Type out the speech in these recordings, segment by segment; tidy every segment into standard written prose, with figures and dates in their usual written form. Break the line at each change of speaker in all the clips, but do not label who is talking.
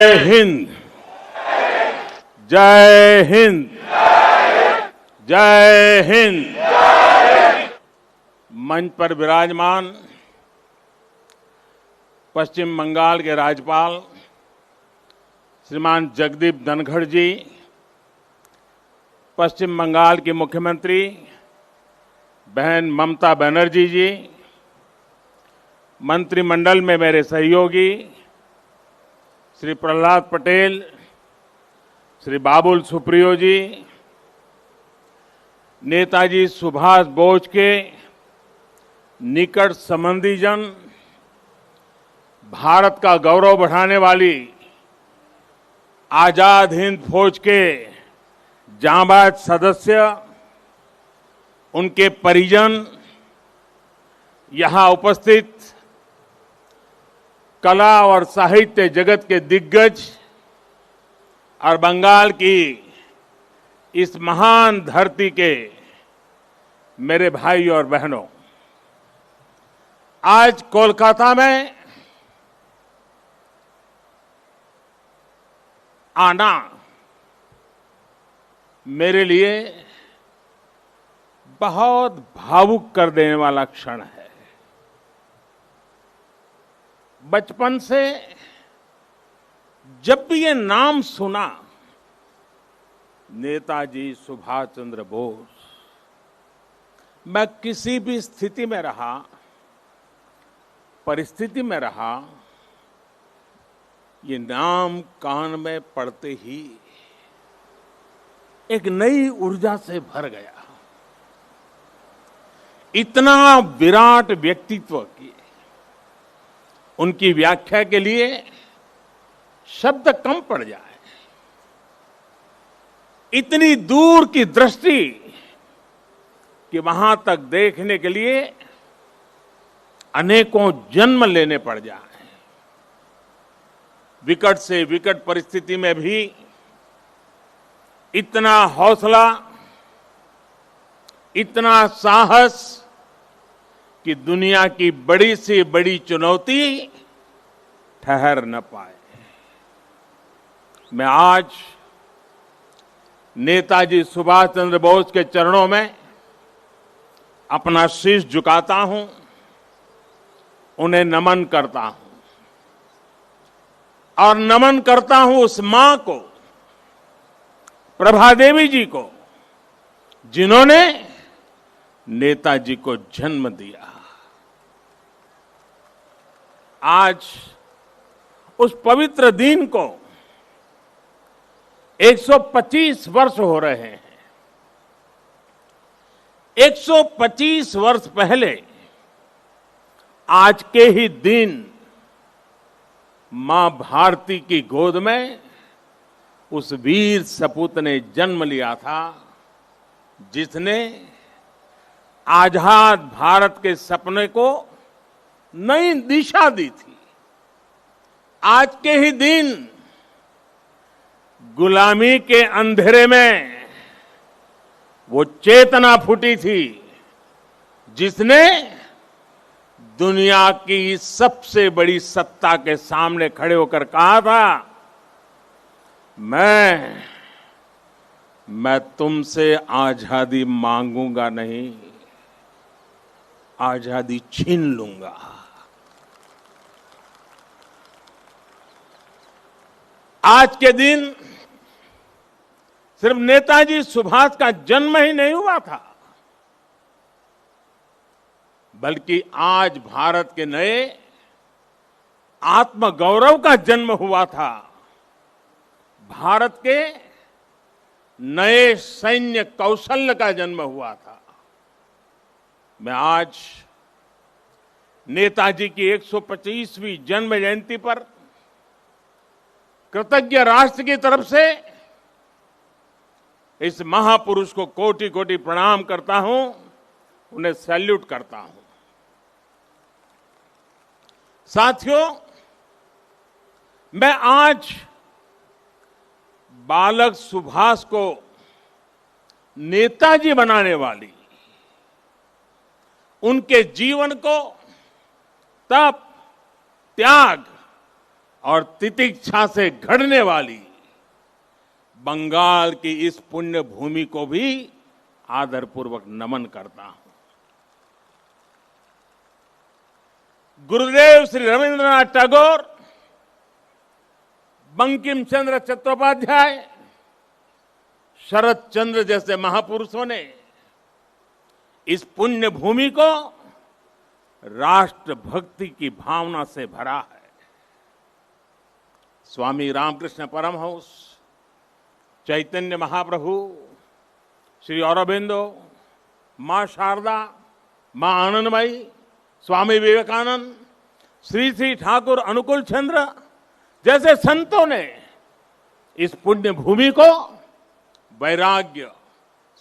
जय हिंद। जय हिंद। जय हिंद। मंच पर विराजमान पश्चिम बंगाल के राज्यपाल श्रीमान जगदीप धनखड़ जी, पश्चिम बंगाल की मुख्यमंत्री बहन ममता बनर्जी जी, मंत्रिमंडल में मेरे सहयोगी श्री प्रहलाद पटेल, श्री बाबुल सुप्रियो जी, नेताजी सुभाष बोस के निकट संबंधीजन, भारत का गौरव बढ़ाने वाली आजाद हिंद फौज के जांबाज सदस्य, उनके परिजन, यहां उपस्थित कला और साहित्य जगत के दिग्गज और बंगाल की इस महान धरती के मेरे भाई और बहनों, आज कोलकाता में आना मेरे लिए बहुत भावुक कर देने वाला क्षण है। बचपन से जब भी ये नाम सुना, नेताजी सुभाष चंद्र बोस, मैं किसी भी स्थिति में रहा, परिस्थिति में रहा, ये नाम कान में पड़ते ही एक नई ऊर्जा से भर गया। इतना विराट व्यक्तित्व की उनकी व्याख्या के लिए शब्द कम पड़ जाए। इतनी दूर की दृष्टि कि वहां तक देखने के लिए अनेकों जन्म लेने पड़ जाए। विकट से विकट परिस्थिति में भी इतना हौसला, इतना साहस कि दुनिया की बड़ी से बड़ी चुनौती ठहर न पाए। मैं आज नेताजी सुभाष चंद्र बोस के चरणों में अपना शीश झुकाता हूं, उन्हें नमन करता हूं और नमन करता हूं उस मां को, प्रभा देवी जी को, जिन्होंने नेताजी को जन्म दिया। आज उस पवित्र दिन को 125 वर्ष हो रहे हैं। 125 वर्ष पहले आज के ही दिन मां भारती की गोद में उस वीर सपूत ने जन्म लिया था, जिसने आजाद भारत के सपने को नई दिशा दी थी। आज के ही दिन गुलामी के अंधेरे में वो चेतना फूटी थी, जिसने दुनिया की सबसे बड़ी सत्ता के सामने खड़े होकर कहा था, मैं तुमसे आजादी मांगूंगा नहीं, आजादी छीन लूंगा। आज के दिन सिर्फ नेताजी सुभाष का जन्म ही नहीं हुआ था, बल्कि आज भारत के नए आत्मगौरव का जन्म हुआ था। भारत के नए सैन्य कौशल्य का जन्म हुआ था। मैं आज नेताजी की 125वीं जन्म जयंती पर कृतज्ञ राष्ट्र की तरफ से इस महापुरुष को कोटि कोटि प्रणाम करता हूं, उन्हें सैल्यूट करता हूं। साथियों, मैं आज बालक सुभाष को नेताजी बनाने वाली उनके जीवन को तप, त्याग और तितिक्षा से घड़ने वाली बंगाल की इस पुण्य भूमि को भी आदरपूर्वक नमन करता हूं। गुरुदेव श्री रविंद्रनाथ टैगोर, बंकिम चंद्र चट्टोपाध्याय, शरद चंद्र जैसे महापुरुषों ने इस पुण्य भूमि को राष्ट्र भक्ति की भावना से भरा है। स्वामी रामकृष्ण परमहंस, चैतन्य महाप्रभु, श्री अरबिंदो, मां शारदा, मां आनंदमयी, स्वामी विवेकानंद, श्री श्री ठाकुर अनुकूल चंद्र जैसे संतों ने इस पुण्य भूमि को वैराग्य,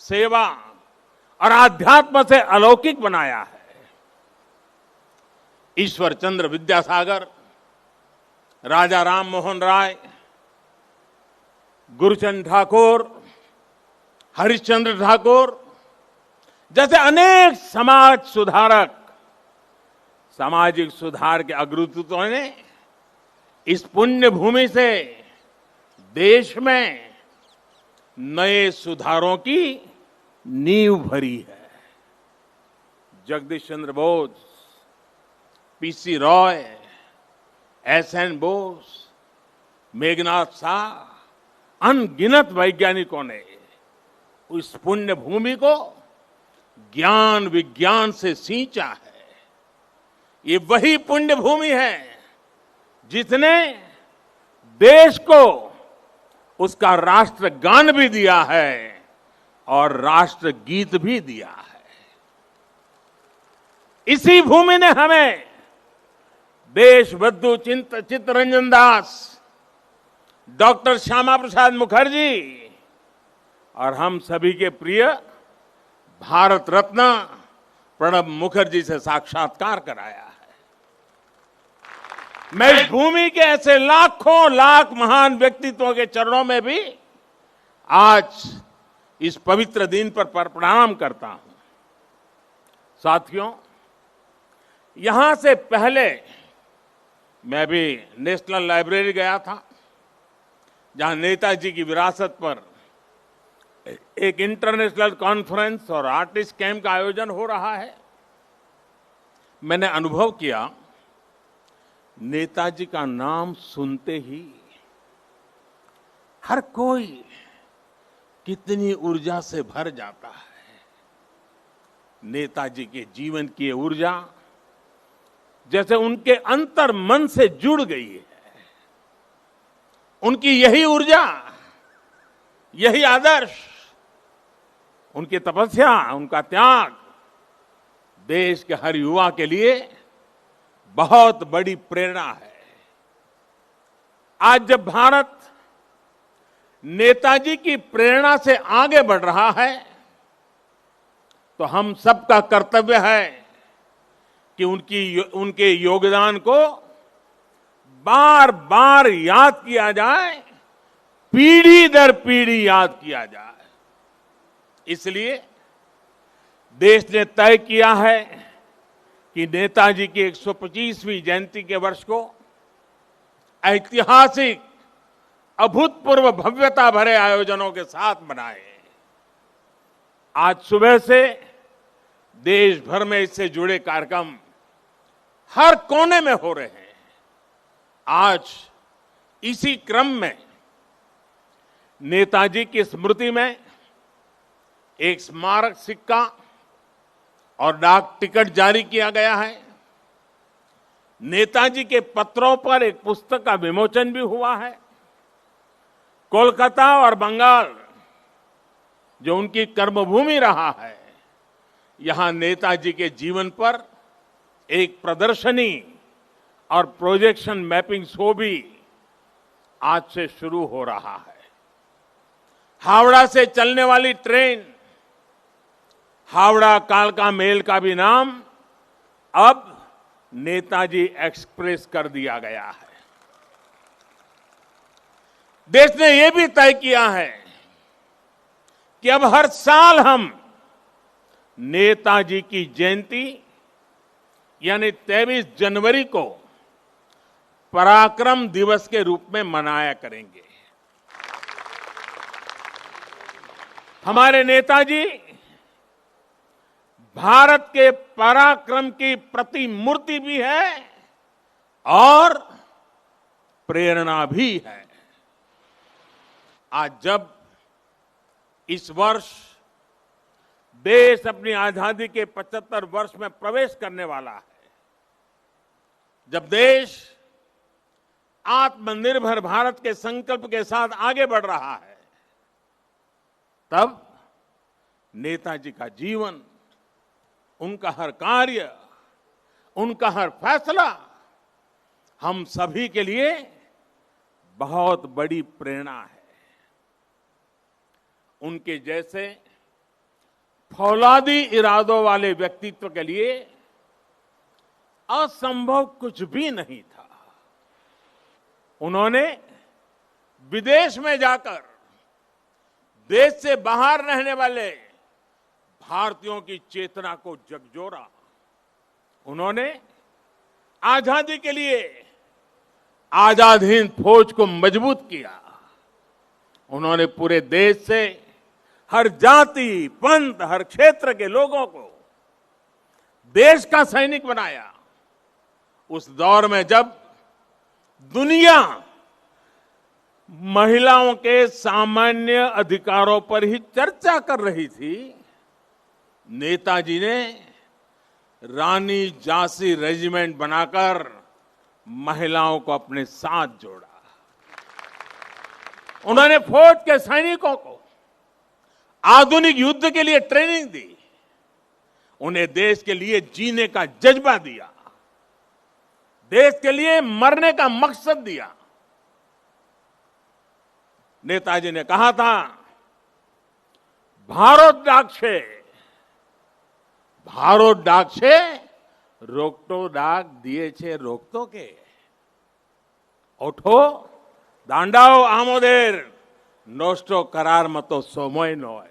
सेवा और आध्यात्म से अलौकिक बनाया है। ईश्वर चंद्र विद्यासागर, राजा राम मोहन राय, गुरुचंद ठाकुर, हरिश्चंद्र ठाकुर जैसे अनेक समाज सुधारक, सामाजिक सुधार के अग्रदूतों ने इस पुण्य भूमि से देश में नए सुधारों की नींव भरी है। जगदीश चंद्र बोस, पीसी रॉय, एसएन बोस, मेघनाथ शाह, अनगिनत वैज्ञानिकों ने उस पुण्य भूमि को ज्ञान विज्ञान से सींचा है। ये वही पुण्य भूमि है जिसने देश को उसका राष्ट्रगान भी दिया है और राष्ट्रगीत भी दिया है। इसी भूमि ने हमें देशबंधु चित्तरंजन दास, डॉक्टर श्यामा प्रसाद मुखर्जी और हम सभी के प्रिय भारत रत्न प्रणब मुखर्जी से साक्षात्कार कराया है। मैं इस भूमि के ऐसे लाखों लाख महान व्यक्तित्वों के चरणों में भी आज इस पवित्र दिन पर प्रणाम करता हूं। साथियों, यहां से पहले मैं भी नेशनल लाइब्रेरी गया था, जहां नेताजी की विरासत पर एक इंटरनेशनल कॉन्फ्रेंस और आर्टिस्ट कैंप का आयोजन हो रहा है। मैंने अनुभव किया, नेताजी का नाम सुनते ही हर कोई कितनी ऊर्जा से भर जाता है। नेताजी के जीवन की ये ऊर्जा जैसे उनके अंतर मन से जुड़ गई है। उनकी यही ऊर्जा, यही आदर्श, उनकी तपस्या, उनका त्याग देश के हर युवा के लिए बहुत बड़ी प्रेरणा है। आज जब भारत नेताजी की प्रेरणा से आगे बढ़ रहा है, तो हम सबका कर्तव्य है कि उनके योगदान को बार बार याद किया जाए, पीढ़ी दर पीढ़ी याद किया जाए। इसलिए देश ने तय किया है कि नेताजी की 125वीं जयंती के वर्ष को ऐतिहासिक, अभूतपूर्व भव्यता भरे आयोजनों के साथ मनाएं। आज सुबह से देश भर में इससे जुड़े कार्यक्रम हर कोने में हो रहे हैं। आज इसी क्रम में नेताजी की स्मृति में एक स्मारक सिक्का और डाक टिकट जारी किया गया है। नेताजी के पत्रों पर एक पुस्तक का विमोचन भी हुआ है। कोलकाता और बंगाल, जो उनकी कर्मभूमि रहा है, यहां नेताजी के जीवन पर एक प्रदर्शनी और प्रोजेक्शन मैपिंग शो भी आज से शुरू हो रहा है। हावड़ा से चलने वाली ट्रेन हावड़ा कालका मेल का भी नाम अब नेताजी एक्सप्रेस कर दिया गया है। देश ने यह भी तय किया है कि अब हर साल हम नेताजी की जयंती यानी 23 जनवरी को पराक्रम दिवस के रूप में मनाया करेंगे। हमारे नेताजी भारत के पराक्रम की प्रतिमूर्ति भी है और प्रेरणा भी है। आज जब इस वर्ष देश अपनी आजादी के 75 वर्ष में प्रवेश करने वाला है, जब देश आत्मनिर्भर भारत के संकल्प के साथ आगे बढ़ रहा है, तब नेताजी का जीवन, उनका हर कार्य, उनका हर फैसला हम सभी के लिए बहुत बड़ी प्रेरणा है। उनके जैसे फौलादी इरादों वाले व्यक्तित्व के लिए असंभव कुछ भी नहीं था। उन्होंने विदेश में जाकर देश से बाहर रहने वाले भारतीयों की चेतना को झकझोरा। उन्होंने आजादी के लिए आजाद हिंद फौज को मजबूत किया। उन्होंने पूरे देश से हर जाति, पंथ, हर क्षेत्र के लोगों को देश का सैनिक बनाया। उस दौर में जब दुनिया महिलाओं के सामान्य अधिकारों पर ही चर्चा कर रही थी, नेताजी ने रानी झांसी रेजिमेंट बनाकर महिलाओं को अपने साथ जोड़ा। उन्होंने फौज के सैनिकों को आधुनिक युद्ध के लिए ट्रेनिंग दी। उन्हें देश के लिए जीने का जज्बा दिया, देश के लिए मरने का मकसद दिया। नेताजी ने कहा था, भारत डाक छे रोकटो डाक दिए छे रोकतो के ओठो दांडाओ आमोदेर नोस्टो करार मतो सोमोय नोय।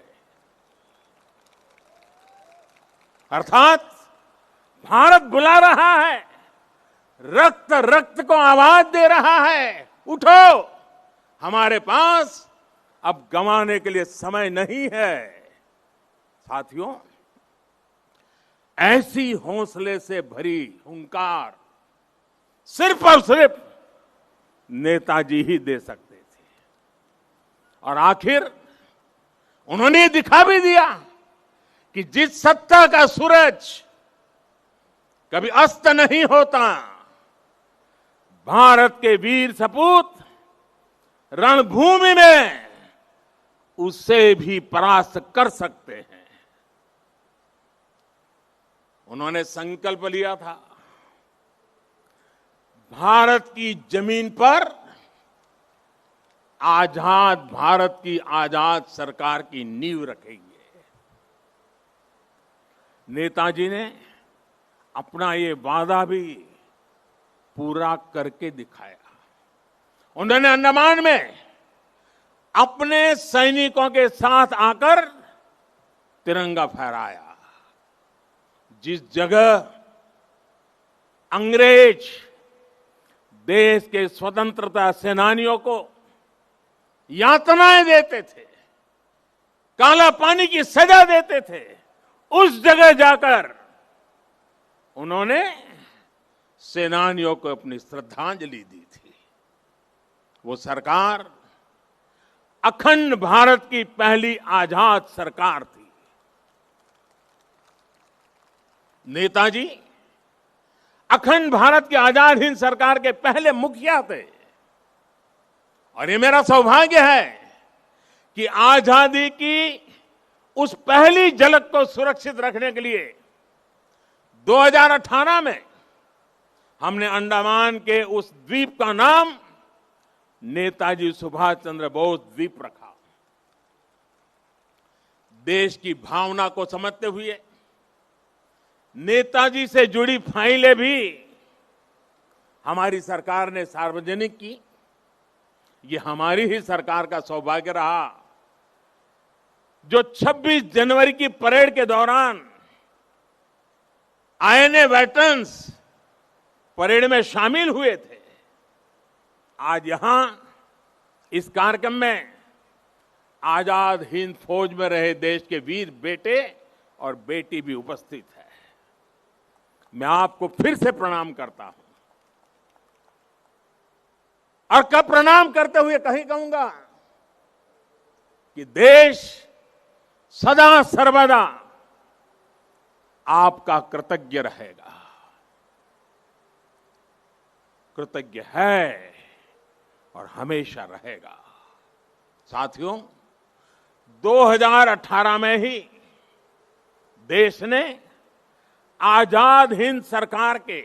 अर्थात भारत बुला रहा है, रक्त रक्त को आवाज दे रहा है, उठो, हमारे पास अब गंवाने के लिए समय नहीं है। साथियों, ऐसी हौसले से भरी हुंकार सिर्फ और सिर्फ नेताजी ही दे सकते थे। और आखिर उन्होंने दिखा भी दिया कि जिस सत्ता का सूरज कभी अस्त नहीं होता, भारत के वीर सपूत रणभूमि में उसे भी परास्त कर सकते हैं। उन्होंने संकल्प लिया था, भारत की जमीन पर आजाद भारत की आजाद सरकार की नींव रखेंगे। नेताजी ने अपना ये वादा भी पूरा करके दिखाया। उन्होंने अंडमान में अपने सैनिकों के साथ आकर तिरंगा फहराया। जिस जगह अंग्रेज देश के स्वतंत्रता सेनानियों को यातनाएं देते थे, काला पानी की सजा देते थे, उस जगह जाकर उन्होंने सेनानियों को अपनी श्रद्धांजलि दी थी। वो सरकार अखंड भारत की पहली आजाद सरकार थी। नेताजी अखंड भारत की आजाद हिंद सरकार के पहले मुखिया थे। और ये मेरा सौभाग्य है कि आजादी की उस पहली झलक को सुरक्षित रखने के लिए 2018 में हमने अंडमान के उस द्वीप का नाम नेताजी सुभाष चंद्र बोस द्वीप रखा। देश की भावना को समझते हुए नेताजी से जुड़ी फाइलें भी हमारी सरकार ने सार्वजनिक की। ये हमारी ही सरकार का सौभाग्य रहा जो 26 जनवरी की परेड के दौरान आईएनए वेटरन्स परेड में शामिल हुए थे। आज यहां इस कार्यक्रम में आजाद हिंद फौज में रहे देश के वीर बेटे और बेटी भी उपस्थित है। मैं आपको फिर से प्रणाम करता हूं और कब प्रणाम करते हुए कहीं कहूंगा कि देश सदा सर्वदा आपका कृतज्ञ रहेगा, कृतज्ञ है और हमेशा रहेगा। साथियों, 2018 में ही देश ने आजाद हिंद सरकार के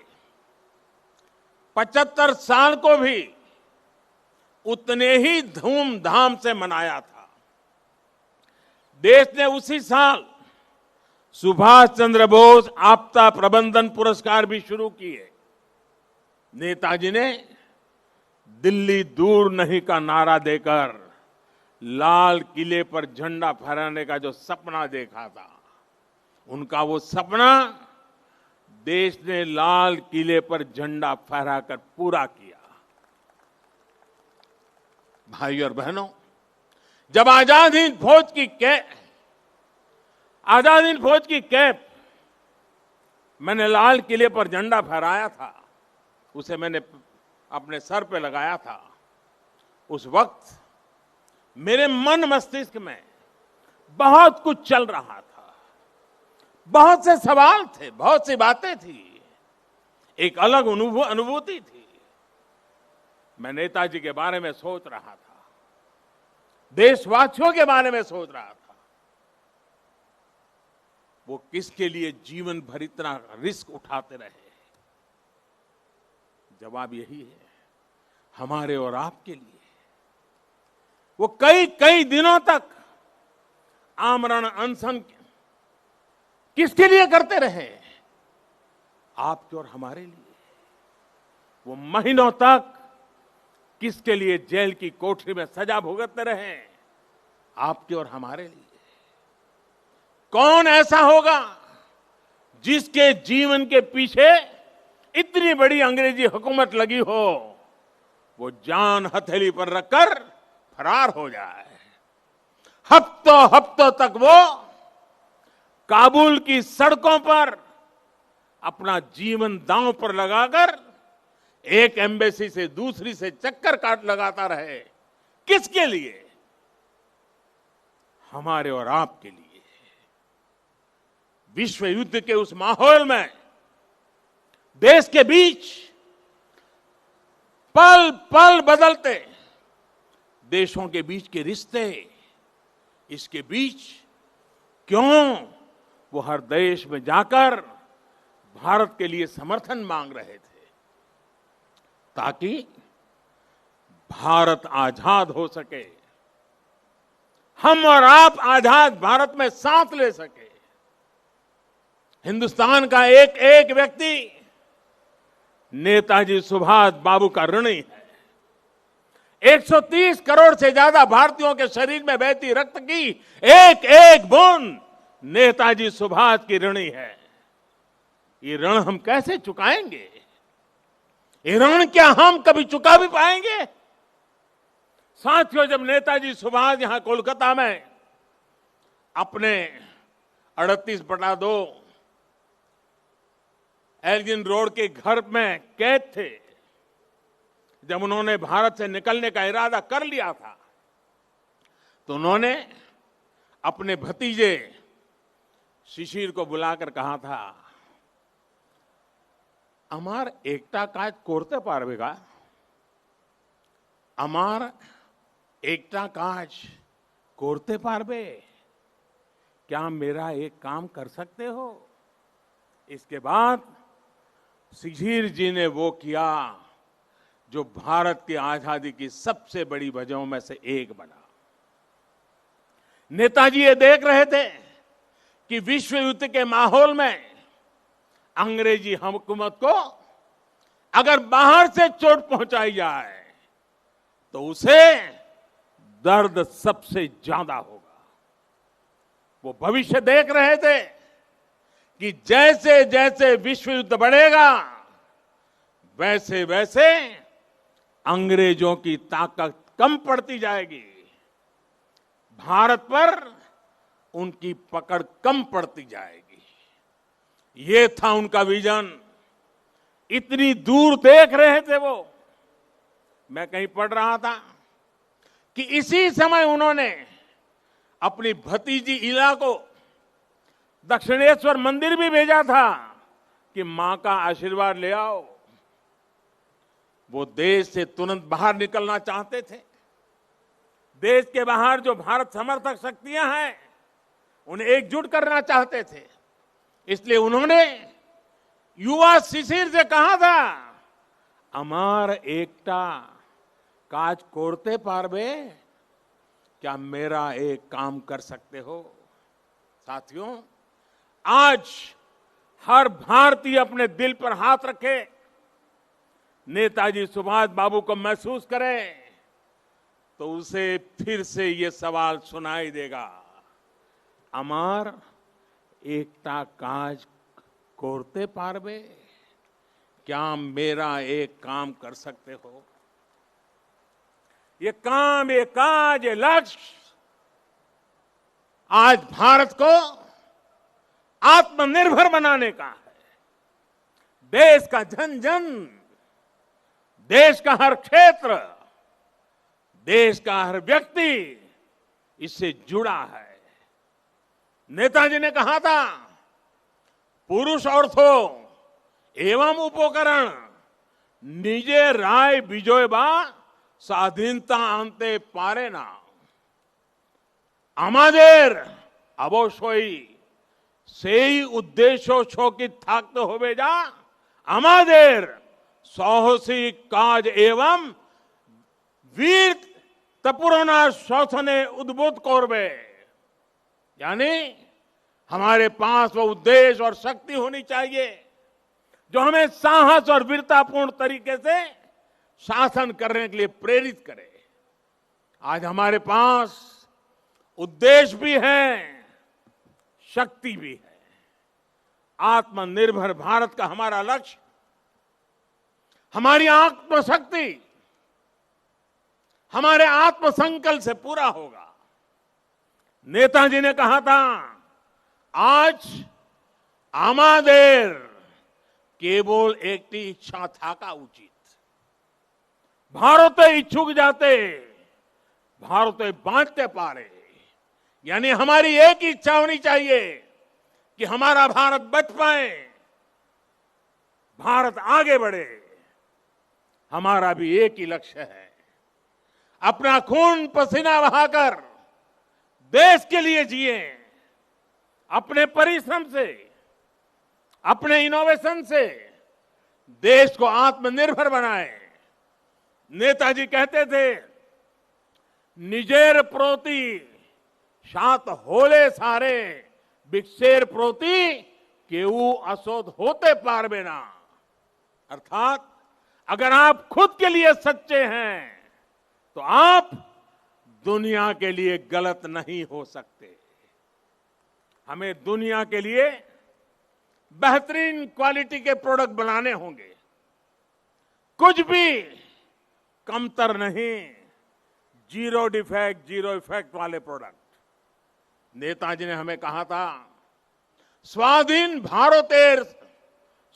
75 साल को भी उतने ही धूमधाम से मनाया था। देश ने उसी साल सुभाष चंद्र बोस आपदा प्रबंधन पुरस्कार भी शुरू किए। नेताजी ने दिल्ली दूर नहीं का नारा देकर लाल किले पर झंडा फहराने का जो सपना देखा था, उनका वो सपना देश ने लाल किले पर झंडा फहराकर पूरा किया। भाई और बहनों, जब आजाद हिंद फौज की कैप मैंने लाल किले पर झंडा फहराया था, उसे मैंने अपने सर पे लगाया था, उस वक्त मेरे मन मस्तिष्क में बहुत कुछ चल रहा था, बहुत से सवाल थे, बहुत सी बातें थी, एक अलग अनुभूति थी। मैं नेताजी के बारे में सोच रहा था, देशवासियों के बारे में सोच रहा था। वो किसके लिए जीवन भर इतना रिस्क उठाते रहे? जवाब यही है, हमारे और आपके लिए। वो कई कई दिनों तक आमरण अनशन किसके लिए करते रहे? आपके और हमारे लिए। वो महीनों तक किसके लिए जेल की कोठरी में सजा भुगतते रहे? आपके और हमारे लिए। कौन ऐसा होगा जिसके जीवन के पीछे इतनी बड़ी अंग्रेजी हुकूमत लगी हो, वो जान हथेली पर रखकर फरार हो जाए? हफ्तों हफ्तों तक वो काबुल की सड़कों पर अपना जीवन दांव पर लगाकर एक एम्बेसी से दूसरी से चक्कर काट लगाता रहे। किसके लिए? हमारे और आपके लिए। विश्व युद्ध के उस माहौल में देश के बीच पल पल बदलते देशों के बीच के रिश्ते, इसके बीच क्यों वो हर देश में जाकर भारत के लिए समर्थन मांग रहे थे, ताकि भारत आजाद हो सके, हम और आप आजाद भारत में सांस ले सके। हिंदुस्तान का एक एक व्यक्ति नेताजी सुभाष बाबू का ऋणी है। 130 करोड़ से ज्यादा भारतीयों के शरीर में बहती रक्त की एक एक बूंद नेताजी सुभाष की ऋणी है। ये ऋण हम कैसे चुकाएंगे? ये ऋण क्या हम कभी चुका भी पाएंगे? साथियों, जब नेताजी सुभाष यहां कोलकाता में अपने 38/2 एल्गिन रोड के घर में कैद थे, जब उन्होंने भारत से निकलने का इरादा कर लिया था, तो उन्होंने अपने भतीजे शिशिर को बुलाकर कहा था, अमार एकता काज कोरते पारबेगा, अमार एकता काज कोरते पारबे, क्या मेरा एक काम कर सकते हो? इसके बाद शिशिर जी ने वो किया जो भारत की आजादी की सबसे बड़ी वजहों में से एक बना। नेताजी ये देख रहे थे कि विश्व युद्ध के माहौल में अंग्रेजी हुकूमत को अगर बाहर से चोट पहुंचाई जाए तो उसे दर्द सबसे ज्यादा होगा। वो भविष्य देख रहे थे कि जैसे जैसे विश्व युद्ध बढ़ेगा, वैसे वैसे अंग्रेजों की ताकत कम पड़ती जाएगी, भारत पर उनकी पकड़ कम पड़ती जाएगी। ये था उनका विजन। इतनी दूर देख रहे थे वो। मैं कहीं पढ़ रहा था कि इसी समय उन्होंने अपनी भतीजी इला को दक्षिणेश्वर मंदिर भी भेजा था कि मां का आशीर्वाद ले आओ। वो देश से तुरंत बाहर निकलना चाहते थे। देश के बाहर जो भारत समर्थक शक्तियां हैं उन्हें एकजुट करना चाहते थे। इसलिए उन्होंने युवा शिशिर से कहा था, अमार एकटा काज कोरते पारबे, क्या मेरा एक काम कर सकते हो? साथियों, आज हर भारतीय अपने दिल पर हाथ रखे, नेताजी सुभाष बाबू को महसूस करे तो उसे फिर से ये सवाल सुनाई देगा, अमार एकटा काज कोरते पारबे, क्या मेरा एक काम कर सकते हो? ये काम, ये काज, ये लक्ष्य आज भारत को आत्मनिर्भर बनाने का है। देश का जन जन, देश का हर क्षेत्र, देश का हर व्यक्ति इससे जुड़ा है। नेताजी ने कहा था, पुरुष अर्थो एवं उपकरण निजे राय विजय बा স্বাধীনতা আনতে পারে না। আমাদের অবশ্যই সেই উদ্দেশ্য সকিত থাকতে হবে যা আমাদের সাহসিক কাজ এবং वीर तपुरना शासने उद्बुद्ध करबे। यानी हमारे पास वो उद्देश्य और शक्ति होनी चाहिए जो हमें साहस और वीरतापूर्ण तरीके से शासन करने के लिए प्रेरित करे। आज हमारे पास उद्देश्य भी है, शक्ति भी है। आत्मनिर्भर भारत का हमारा लक्ष्य, हमारी आत्मशक्ति हमारे आत्मसंकल्प से पूरा होगा। नेताजी ने कहा था, आज आमादेर केवल एक इच्छा थाका उचित, भारत इच्छुक जाते भारत बांटते पारे। यानी हमारी एक इच्छा होनी चाहिए कि हमारा भारत बच पाए, भारत आगे बढ़े। हमारा भी एक ही लक्ष्य है, अपना खून पसीना बहाकर देश के लिए जिए, अपने परिश्रम से, अपने इनोवेशन से देश को आत्मनिर्भर बनाए। नेताजी कहते थे, निजेर प्रोति सात होले सारे, बिक्सेर प्रोति केऊ असोध होते पारबे ना। अर्थात अगर आप खुद के लिए सच्चे हैं तो आप दुनिया के लिए गलत नहीं हो सकते। हमें दुनिया के लिए बेहतरीन क्वालिटी के प्रोडक्ट बनाने होंगे, कुछ भी कमतर नहीं, जीरो डिफेक्ट जीरो इफेक्ट वाले प्रोडक्ट। नेताजी ने हमें कहा था, स्वाधीन भारतेर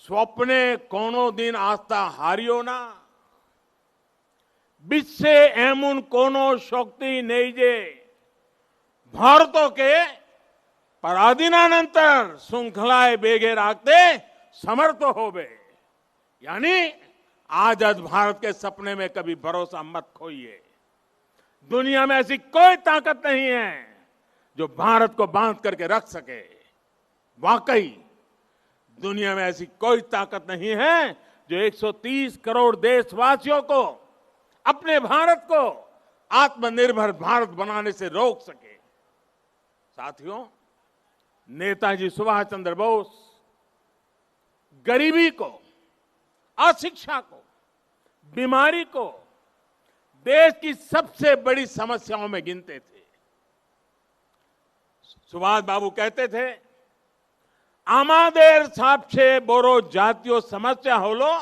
स्वप्ने कोनो दिन आस्था हारियो ना, বিশ্বে এমন কোন শক্তি নেই যে ভারতকে पराधीनानंतर श्रृंखलाएं बेगे रखते समर्थ होवे। यानी आजाद भारत के सपने में कभी भरोसा मत खोइए। दुनिया में ऐसी कोई ताकत नहीं है जो भारत को बांध करके रख सके। वाकई दुनिया में ऐसी कोई ताकत नहीं है जो 130 करोड़ देशवासियों को, अपने भारत को आत्मनिर्भर भारत बनाने से रोक सके। साथियों, नेताजी सुभाष चंद्र बोस गरीबी को, अशिक्षा को, बीमारी को देश की सबसे बड़ी समस्याओं में गिनते थे। सुभाष बाबू कहते थे, आमादेर सबसे बड़ो जातीय समस्या हलो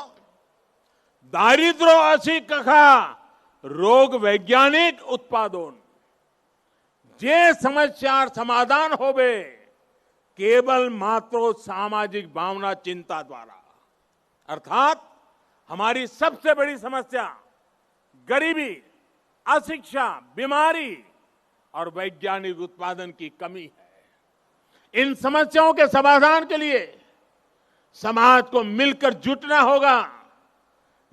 दारिद्र्य असी कखा रोग वैज्ञानिक उत्पादन जे समस्यार समाधान होवे केवल मात्र सामाजिक भावना चिंता द्वारा। अर्थात हमारी सबसे बड़ी समस्या गरीबी, अशिक्षा, बीमारी और वैज्ञानिक उत्पादन की कमी है। इन समस्याओं के समाधान के लिए समाज को मिलकर जुटना होगा,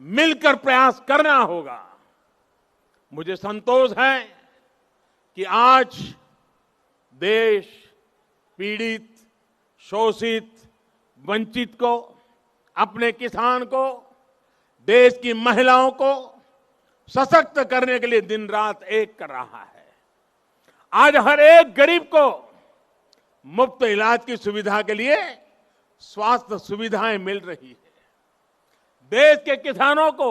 मिलकर प्रयास करना होगा। मुझे संतोष है कि आज देश पीड़ित, शोषित, वंचित को, अपने किसान को, देश की महिलाओं को सशक्त करने के लिए दिन रात एक कर रहा है। आज हर एक गरीब को मुफ्त इलाज की सुविधा के लिए स्वास्थ्य सुविधाएं मिल रही है। देश के किसानों को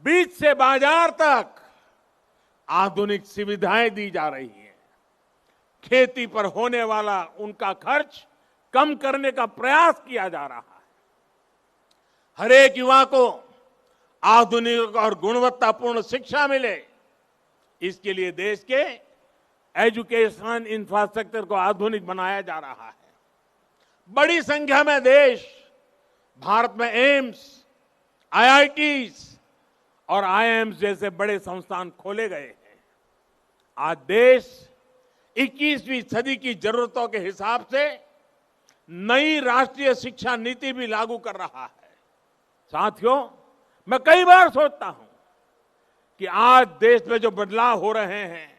बीज से बाजार तक आधुनिक सुविधाएं दी जा रही हैं। खेती पर होने वाला उनका खर्च कम करने का प्रयास किया जा रहा है। हर एक युवा को आधुनिक और गुणवत्तापूर्ण शिक्षा मिले, इसके लिए देश के एजुकेशन इंफ्रास्ट्रक्चर को आधुनिक बनाया जा रहा है। बड़ी संख्या में देश भारत में एम्स, आईआईटीज और आईआईएम्स जैसे बड़े संस्थान खोले गए हैं। आज देश 21वीं सदी की जरूरतों के हिसाब से नई राष्ट्रीय शिक्षा नीति भी लागू कर रहा है। साथियों, मैं कई बार सोचता हूं कि आज देश में जो बदलाव हो रहे हैं,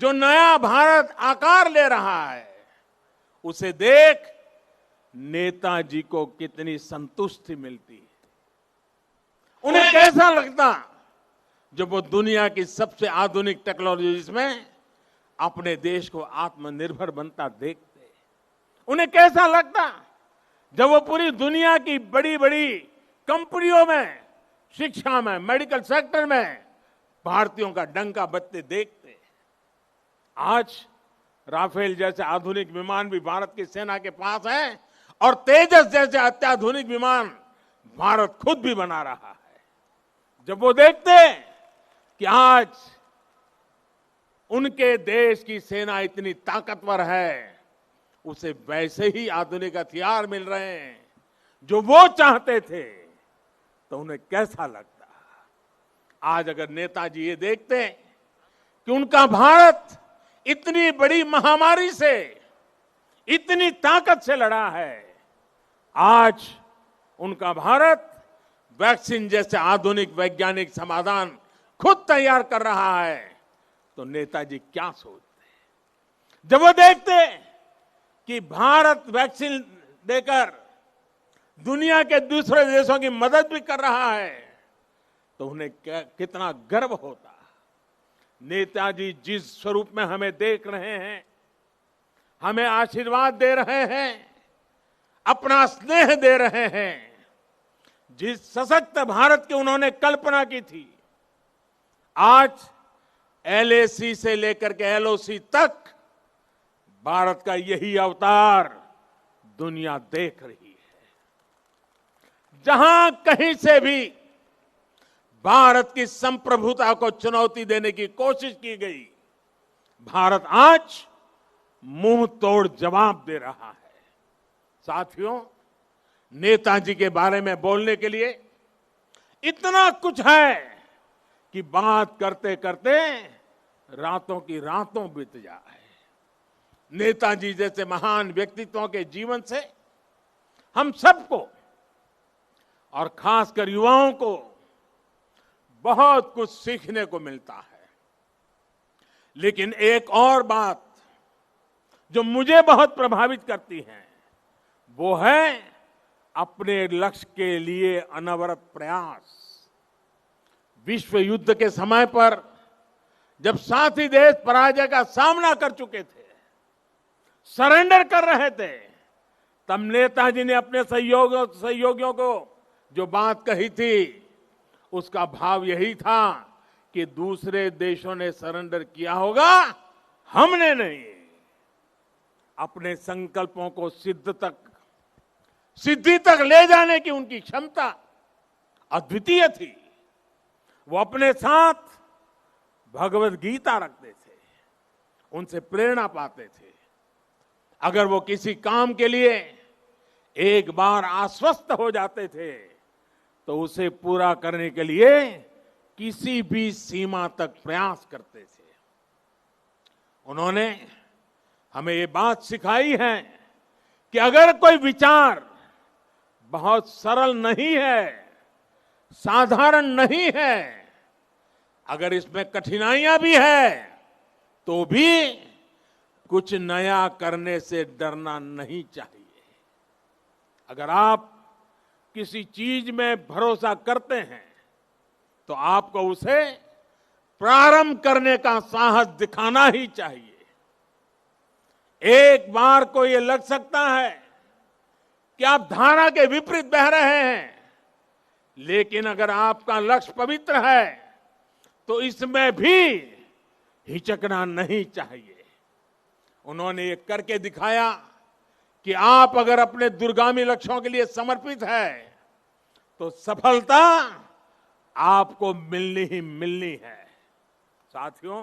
जो नया भारत आकार ले रहा है, उसे देख नेताजी को कितनी संतुष्टि मिलती है। उन्हें कैसा लगता जब वो दुनिया की सबसे आधुनिक टेक्नोलॉजीज में अपने देश को आत्मनिर्भर बनता देखते। उन्हें कैसा लगता जब वो पूरी दुनिया की बड़ी बड़ी कंपनियों में, शिक्षा में, मेडिकल सेक्टर में भारतीयों का डंका बजते देखते। आज राफेल जैसे आधुनिक विमान भी भारत की सेना के पास हैं और तेजस जैसे अत्याधुनिक विमान भारत खुद भी बना रहा है। जब वो देखते कि आज उनके देश की सेना इतनी ताकतवर है, उसे वैसे ही आधुनिक हथियार मिल रहे हैं जो वो चाहते थे, तो उन्हें कैसा लगता। आज अगर नेताजी ये देखते कि उनका भारत इतनी बड़ी महामारी से इतनी ताकत से लड़ा है, आज उनका भारत वैक्सीन जैसे आधुनिक वैज्ञानिक समाधान खुद तैयार कर रहा है, तो नेताजी क्या सोचते। जब वो देखते कि भारत वैक्सीन देकर दुनिया के दूसरे देशों की मदद भी कर रहा है, तो उन्हें कितना गर्व होता। नेताजी जिस स्वरूप में हमें देख रहे हैं, हमें आशीर्वाद दे रहे हैं, अपना स्नेह दे रहे हैं, जिस सशक्त भारत की उन्होंने कल्पना की थी, आज एलएसी से लेकर के एलओसी तक भारत का यही अवतार दुनिया देख रही है। जहां कहीं से भी भारत की संप्रभुता को चुनौती देने की कोशिश की गई, भारत आज मुंह तोड़ जवाब दे रहा है। साथियों, नेताजी के बारे में बोलने के लिए इतना कुछ है कि बात करते करते रातों की रातों बीत जाए। नेताजी जैसे महान व्यक्तित्वों के जीवन से हम सबको और खासकर युवाओं को बहुत कुछ सीखने को मिलता है। लेकिन एक और बात जो मुझे बहुत प्रभावित करती है, वो है अपने लक्ष्य के लिए अनवरत प्रयास। विश्व युद्ध के समय पर जब साथी देश पराजय का सामना कर चुके थे, सरेंडर कर रहे थे, तब नेताजी ने अपने सहयोगियों को जो बात कही थी, उसका भाव यही था कि दूसरे देशों ने सरेंडर किया होगा, हमने नहीं। अपने संकल्पों को सिद्धि तक ले जाने की उनकी क्षमता अद्वितीय थी। वो अपने साथ भगवत गीता रखते थे, उनसे प्रेरणा पाते थे। अगर वो किसी काम के लिए एक बार आश्वस्त हो जाते थे तो उसे पूरा करने के लिए किसी भी सीमा तक प्रयास करते थे। उन्होंने हमें ये बात सिखाई है कि अगर कोई विचार बहुत सरल नहीं है, साधारण नहीं है, अगर इसमें कठिनाइयां भी है, तो भी कुछ नया करने से डरना नहीं चाहिए। अगर आप किसी चीज में भरोसा करते हैं तो आपको उसे प्रारंभ करने का साहस दिखाना ही चाहिए। एक बार को ये लग सकता है कि आप धारा के विपरीत बह रहे हैं, लेकिन अगर आपका लक्ष्य पवित्र है तो इसमें भी हिचकना नहीं चाहिए। उन्होंने ये करके दिखाया कि आप अगर अपने दूरगामी लक्ष्यों के लिए समर्पित है तो सफलता आपको मिलनी ही मिलनी है। साथियों,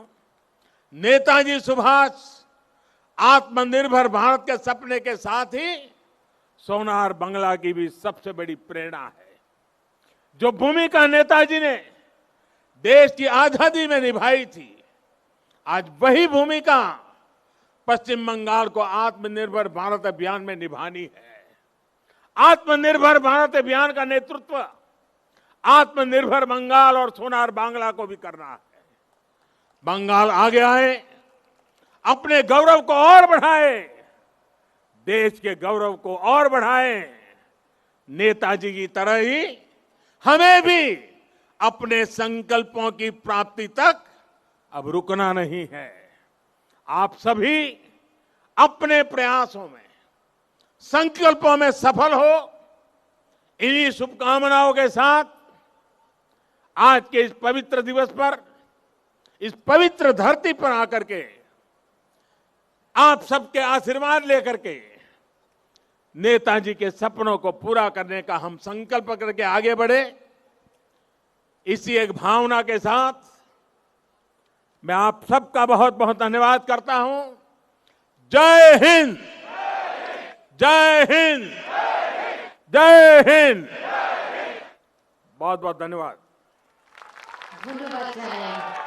नेताजी सुभाष आत्मनिर्भर भारत के सपने के साथ ही सोनार बांग्ला की भी सबसे बड़ी प्रेरणा है। जो भूमिका नेताजी ने देश की आजादी में निभाई थी, आज वही भूमिका पश्चिम बंगाल को आत्मनिर्भर भारत अभियान में निभानी है। आत्मनिर्भर भारत अभियान का नेतृत्व आत्मनिर्भर बंगाल और सोनार बांग्ला को भी करना है। बंगाल आगे आए, अपने गौरव को और बढ़ाए, देश के गौरव को और बढ़ाए। नेताजी की तरह ही हमें भी अपने संकल्पों की प्राप्ति तक अब रुकना नहीं है। आप सभी अपने प्रयासों में, संकल्पों में सफल हो, इन्हीं शुभकामनाओं के साथ आज के इस पवित्र दिवस पर, इस पवित्र धरती पर आकर के आप सबके आशीर्वाद लेकर के नेताजी के सपनों को पूरा करने का हम संकल्प करके आगे बढ़े। इसी एक भावना के साथ मैं आप सबका बहुत बहुत धन्यवाद करता हूं। जय हिंद, जय हिंद, जय हिंद। बहुत बहुत धन्यवाद।
धन्यवाद।